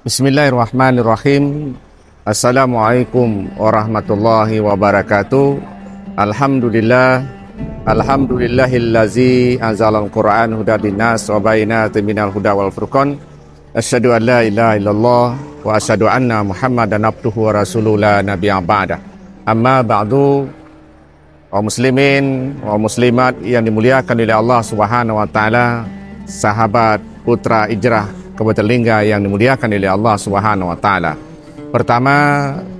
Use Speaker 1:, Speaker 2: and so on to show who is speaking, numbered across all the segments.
Speaker 1: Bismillahirrahmanirrahim. Assalamualaikum warahmatullahi wabarakatuh. Alhamdulillahillazi anzalal Qur'an hudan linnas wa bayyinatin minal huda wal furqan. Asyhadu an la ilaha illallah wa asyhadu anna Muhammadan abduhu wa rasuluhu la nabiyya ba'da. Amma ba'du. Kaum muslimin, kaum muslimat yang dimuliakan oleh Allah Subhanahu wa taala, sahabat putra Hijrah Kabupaten Lingga yang dimuliakan oleh Allah Subhanahu wa taala. Pertama,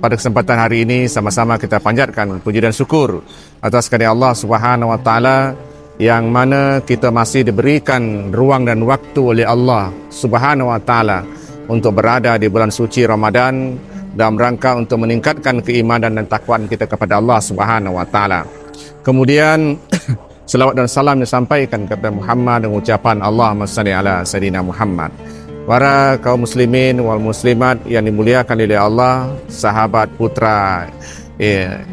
Speaker 1: pada kesempatan hari ini sama-sama kita panjatkan puji dan syukur atas kehadirat Allah Subhanahu wa taala yang mana kita masih diberikan ruang dan waktu oleh Allah Subhanahu wa taala untuk berada di bulan suci Ramadan dalam rangka untuk meningkatkan keimanan dan takwaan kita kepada Allah Subhanahu wa taala. Kemudian selawat dan salam disampaikan kepada Muhammad dengan ucapan Allahumma shalli ala sayyidina Muhammad. Para kaum muslimin wal muslimat yang dimuliakan oleh Allah, sahabat putra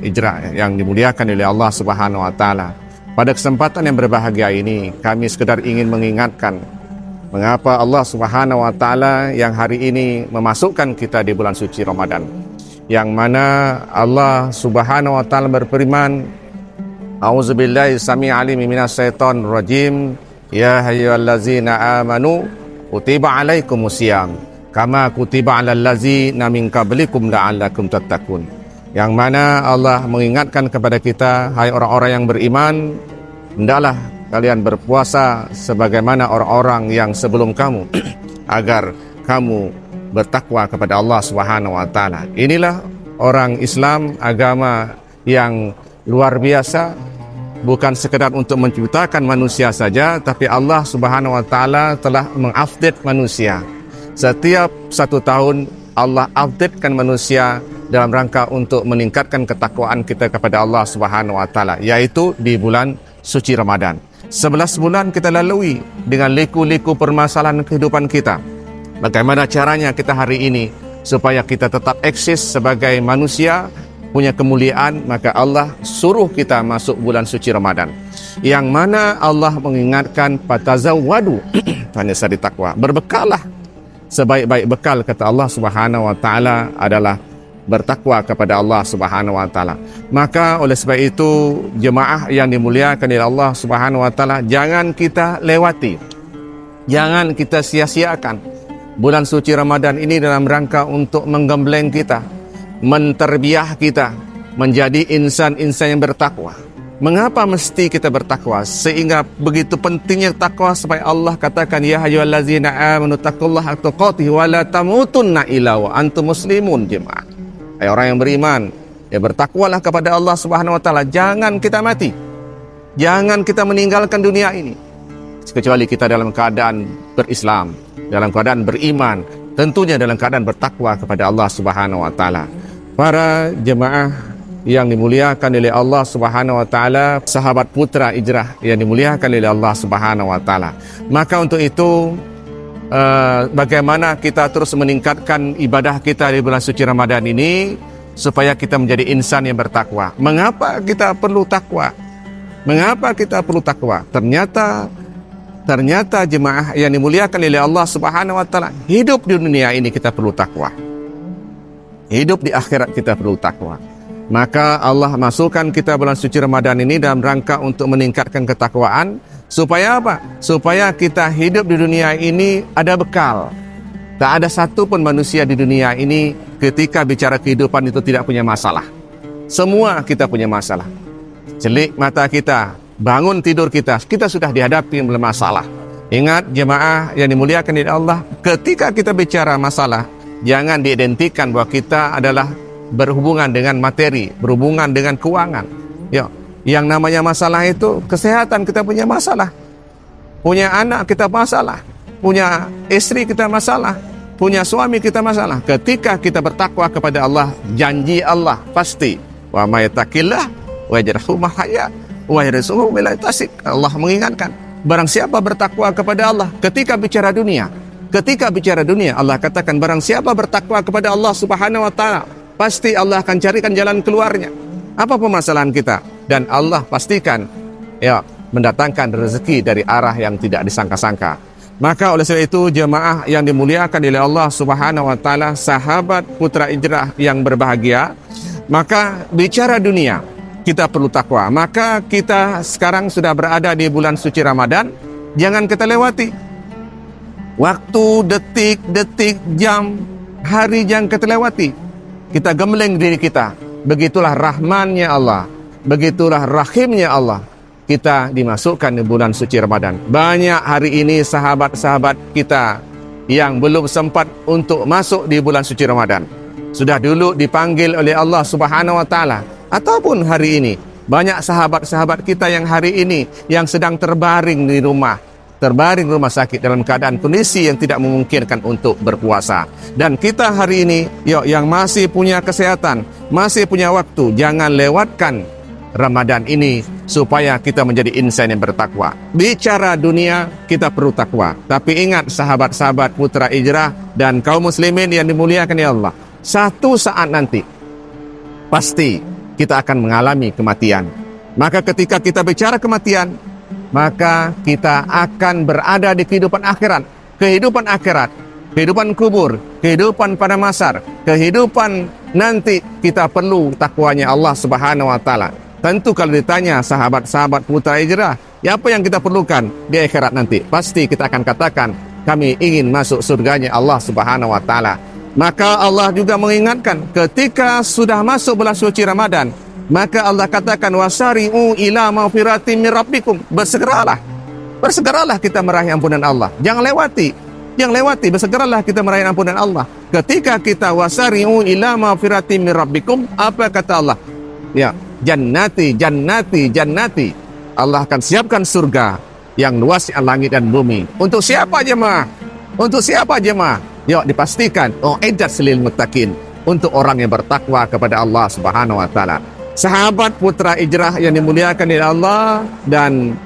Speaker 1: Hijrah yang dimuliakan oleh Allah Subhanahu wa taala. Pada kesempatan yang berbahagia ini, kami sekedar ingin mengingatkan mengapa Allah Subhanahu wa taala yang hari ini memasukkan kita di bulan suci Ramadan. Yang mana Allah Subhanahu wa taala berfirman, A'udzubillahi samii'il 'alim minasyaitonir rajim. Ya ayyuhallazina amanu kutiba alaikumusiyam kama kutiba alal ladzina min qablikum la'allakum tattaqun. Yang mana Allah mengingatkan kepada kita, hai orang-orang yang beriman, hendaklah kalian berpuasa sebagaimana orang-orang yang sebelum kamu agar kamu bertakwa kepada Allah Subhanahu wa taala. Inilah orang Islam, agama yang luar biasa, bukan sekedar untuk menciptakan manusia saja, tapi Allah Subhanahu wa taala telah mengupdate manusia. Setiap 1 tahun Allah updatekan manusia dalam rangka untuk meningkatkan ketakwaan kita kepada Allah Subhanahu wa taala, yaitu di bulan suci Ramadan. 11 bulan kita lalui dengan liku-liku permasalahan kehidupan kita. Bagaimana caranya kita hari ini supaya kita tetap eksis sebagai manusia punya kemuliaan? Maka Allah suruh kita masuk bulan suci Ramadan, yang mana Allah mengingatkan fatazawwadu hanya sari takwa, berbekallah. Sebaik-baik bekal, kata Allah Subhanahu wa taala, adalah bertakwa kepada Allah Subhanahu wa taala. Maka oleh sebab itu, jemaah yang dimuliakan oleh Allah Subhanahu wa taala, jangan kita lewati, jangan kita sia-siakan bulan suci Ramadan ini dalam rangka untuk menggembleng kita, menterbiah kita menjadi insan-insan yang bertakwa. Mengapa mesti kita bertakwa? Sehingga begitu pentingnya takwa supaya Allah katakan, ya ayyuhallazina amanu taqullaha haqqa tuqatih wa la tamutunna illa wa antum muslimun. Jemaah, hai orang yang beriman, ya bertakwalah kepada Allah Subhanahu wa taala. Jangan kita mati, jangan kita meninggalkan dunia ini kecuali kita dalam keadaan berislam, dalam keadaan beriman, tentunya dalam keadaan bertakwa kepada Allah Subhanahu wa taala. Para jemaah yang dimuliakan oleh Allah Subhanahu wa taala, sahabat putra Hijrah yang dimuliakan oleh Allah Subhanahu wa taala. Maka untuk itu, bagaimana kita terus meningkatkan ibadah kita di bulan suci Ramadan ini supaya kita menjadi insan yang bertakwa. Mengapa kita perlu takwa? Mengapa kita perlu takwa? Ternyata jemaah yang dimuliakan oleh Allah Subhanahu wa taala, hidup di dunia ini kita perlu takwa, hidup di akhirat kita perlu takwa. Maka Allah masukkan kita bulan suci Ramadan ini dalam rangka untuk meningkatkan ketakwaan. Supaya apa? Supaya kita hidup di dunia ini ada bekal. Tak ada satu pun manusia di dunia ini ketika bicara kehidupan itu tidak punya masalah. Semua kita punya masalah. Celik mata kita, bangun tidur kita sudah dihadapi oleh masalah. Ingat jemaah yang dimuliakan oleh Allah, ketika kita bicara masalah, jangan diidentikan bahwa kita adalah berhubungan dengan materi, berhubungan dengan keuangan. Ya, yang namanya masalah itu kesehatan, kita punya masalah. Punya anak kita masalah, punya istri kita masalah, punya suami kita masalah. Ketika kita bertakwa kepada Allah, janji Allah pasti, wa may yattaqillah wa yaj'alhu mahya wa yarzuqhu min tasik. Allah mengingatkan, barang siapa bertakwa kepada Allah ketika bicara dunia, Allah katakan barang siapa bertakwa kepada Allah Subhanahu wa taala, pasti Allah akan carikan jalan keluarnya. Apa permasalahan kita? Dan Allah pastikan mendatangkan rezeki dari arah yang tidak disangka-sangka. Maka oleh sebab itu jemaah yang dimuliakan oleh Allah Subhanahu wa taala, sahabat putra hijrah yang berbahagia, maka bicara dunia kita perlu takwa. Maka kita sekarang sudah berada di bulan suci Ramadan, jangan kita lewati. Waktu, detik, jam, hari jangan kita lewati. Kita gembleng diri kita. Begitulah rahmannya Allah, begitulah rahimnya Allah. Kita dimasukkan di bulan suci Ramadan. Banyak hari ini sahabat-sahabat kita yang belum sempat untuk masuk di bulan suci Ramadan. Sudah dulu dipanggil oleh Allah Subhanahu wa taala. Ataupun hari ini banyak sahabat-sahabat kita yang hari ini yang sedang terbaring di rumah sakit dalam keadaan kondisi yang tidak memungkinkan untuk berpuasa. Dan kita hari ini yang masih punya kesehatan, masih punya waktu, jangan lewatkan Ramadan ini supaya kita menjadi insan yang bertakwa. Bicara dunia kita perlu takwa, tapi ingat sahabat-sahabat putra hijrah dan kaum muslimin yang dimuliakan ya Allah, satu saat nanti pasti kita akan mengalami kematian. Maka ketika kita bicara kematian, maka kita akan berada di kehidupan akhirat. Kehidupan kubur, kehidupan pada mahsyar, kehidupan nanti kita perlu takwanya Allah Subhanahu wa taala. Tentu kalau ditanya sahabat-sahabat putra hijrah, apa yang kita perlukan di akhirat nanti? Pasti kita akan katakan, kami ingin masuk surganya Allah Subhanahu wa taala. Maka Allah juga mengingatkan ketika sudah masuk bulan suci Ramadan, maka Allah katakan wasari'u ila maghfiratin min rabbikum. Bersegeralah kita meraih ampunan Allah. Jangan lewati, bersegeralah kita meraih ampunan Allah. Ketika kita wasari'u ila maghfiratin min rabbikum, apa kata Allah? Ya, jannati. Allah akan siapkan surga yang luas langit dan bumi. Untuk siapa jemaah? Yuk dipastikan uiddat lil muttaqin, untuk orang yang bertakwa kepada Allah Subhanahu wa taala. Sahabat putra hijrah yang dimuliakan oleh Allah dan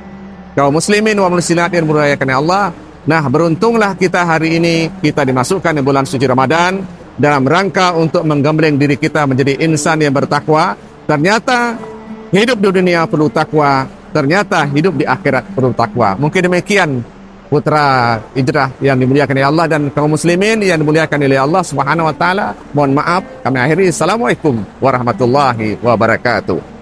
Speaker 1: kaum muslimin wa muslimat yang dimuliakan oleh Allah. Nah, beruntunglah kita hari ini kita dimasukkan di bulan suci Ramadan dalam rangka untuk menggembleng diri kita menjadi insan yang bertakwa. Ternyata hidup di dunia perlu takwa, ternyata hidup di akhirat perlu takwa. Mungkin demikian putra hijrah yang dimuliakan oleh Allah dan kaum muslimin yang dimuliakan oleh Allah Subhanahu wa taala. Mohon maaf kami akhiri. Assalamualaikum warahmatullahi wabarakatuh.